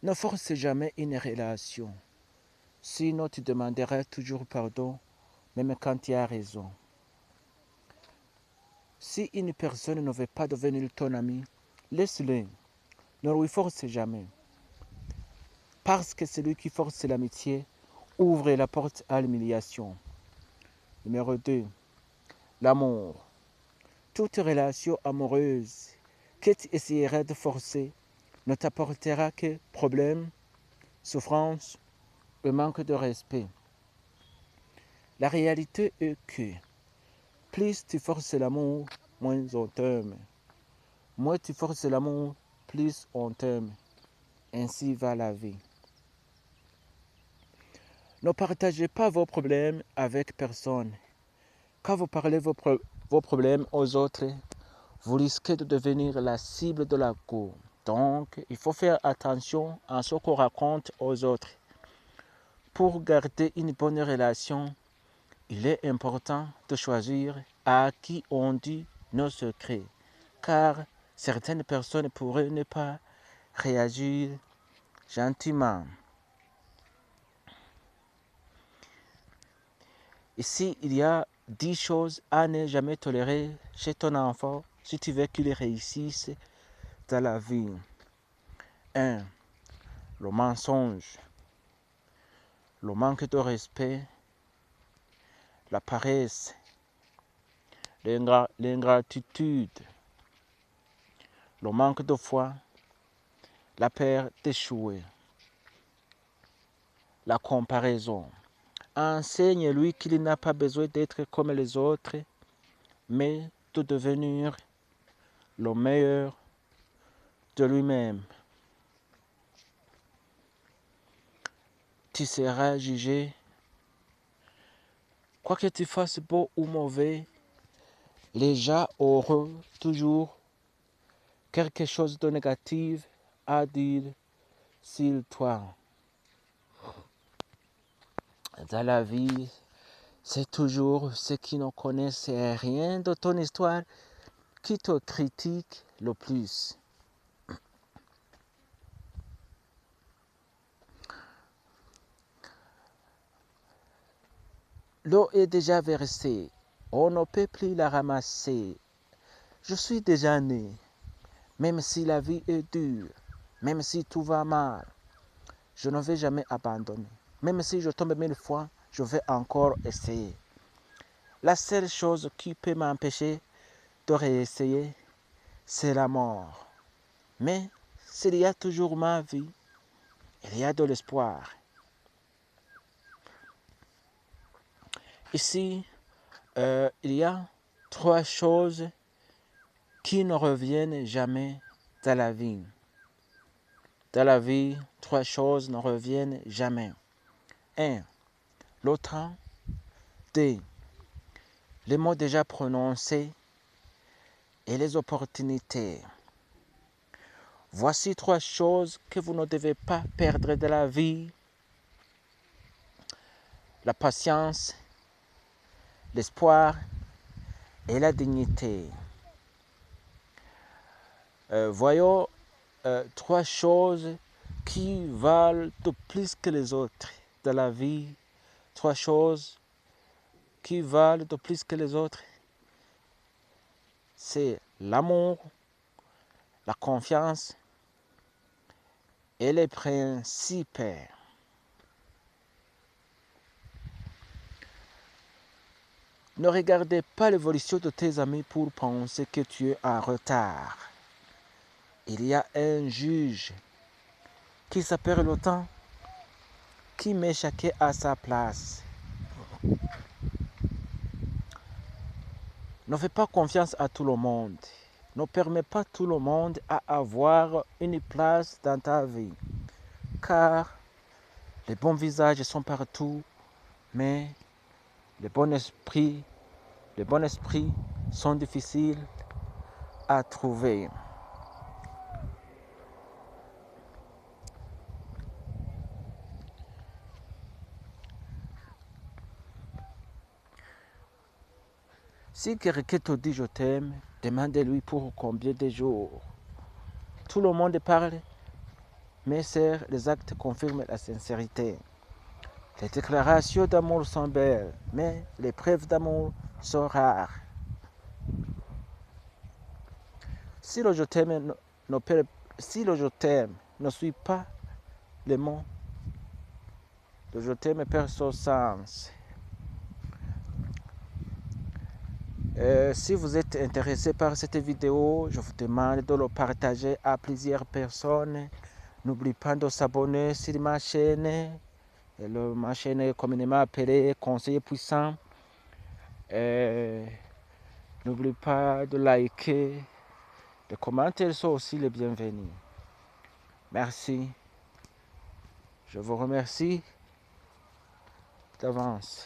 Ne force jamais une relation, sinon tu demanderas toujours pardon, même quand tu as raison. Si une personne ne veut pas devenir ton ami, laisse-le. Ne lui force jamais. Parce que celui qui force l'amitié ouvre la porte à l'humiliation. Numéro 2. L'amour. Toute relation amoureuse que tu essaieras de forcer ne t'apportera que problèmes, souffrances et manque de respect. La réalité est que plus tu forces l'amour, moins on t'aime. Moins tu forces l'amour, plus on t'aime. Ainsi va la vie. Ne partagez pas vos problèmes avec personne. Quand vous parlez vos problèmes aux autres, vous risquez de devenir la cible de la cour. Donc, il faut faire attention à ce qu'on raconte aux autres. Pour garder une bonne relation, il est important de choisir à qui on dit nos secrets, car certaines personnes pourraient ne pas réagir gentiment. Ici, il y a 10 choses à ne jamais tolérer chez ton enfant si tu veux qu'il réussisse dans la vie. 1. Le mensonge, le manque de respect, la paresse, l'ingratitude, le manque de foi, la peur d'échouer, la comparaison. Enseigne-lui qu'il n'a pas besoin d'être comme les autres, mais de devenir le meilleur de lui-même. Tu seras jugé. Quoi que tu fasses beau ou mauvais, les gens auront toujours quelque chose de négatif à dire sur toi. Dans la vie, c'est toujours ceux qui ne connaissent rien de ton histoire qui te critiquent le plus. L'eau est déjà versée, on ne peut plus la ramasser. Je suis déjà né, même si la vie est dure, même si tout va mal, je ne vais jamais abandonner. Même si je tombe 1000 fois, je vais encore essayer. La seule chose qui peut m'empêcher de réessayer, c'est la mort. Mais s'il y a toujours ma vie, il y a de l'espoir. Ici, il y a 3 choses qui ne reviennent jamais dans la vie. Dans la vie, 3 choses ne reviennent jamais. 1. Le temps. 2. Les mots déjà prononcés et les opportunités. Voici 3 choses que vous ne devez pas perdre de la vie. La patience, l'espoir et la dignité. Voyons 3 choses qui valent de plus que les autres de la vie. 3 choses qui valent de plus que les autres. C'est l'amour, la confiance et les principes. Ne regardez pas l'évolution de tes amis pour penser que tu es en retard. Il y a un juge qui s'appelle le temps qui met chacun à sa place. Ne fais pas confiance à tout le monde. Ne permets pas tout le monde à avoir une place dans ta vie. Car les bons visages sont partout, mais les bons esprits sont difficiles à trouver. Si quelqu'un te dit je t'aime, demande-lui pour combien de jours. Tout le monde parle, Mes sœurs, les actes confirment la sincérité. Les déclarations d'amour sont belles, mais les preuves d'amour sont rares. Si le je t'aime ne suit pas les mots, le je t'aime perd son sens. Si vous êtes intéressé par cette vidéo, je vous demande de le partager à plusieurs personnes. N'oubliez pas de s'abonner sur ma chaîne. Ma chaîne est communément appelée Conseiller Puissant. N'oubliez pas de liker. Les commentaires sont aussi les bienvenus. Merci. Je vous remercie d'avance.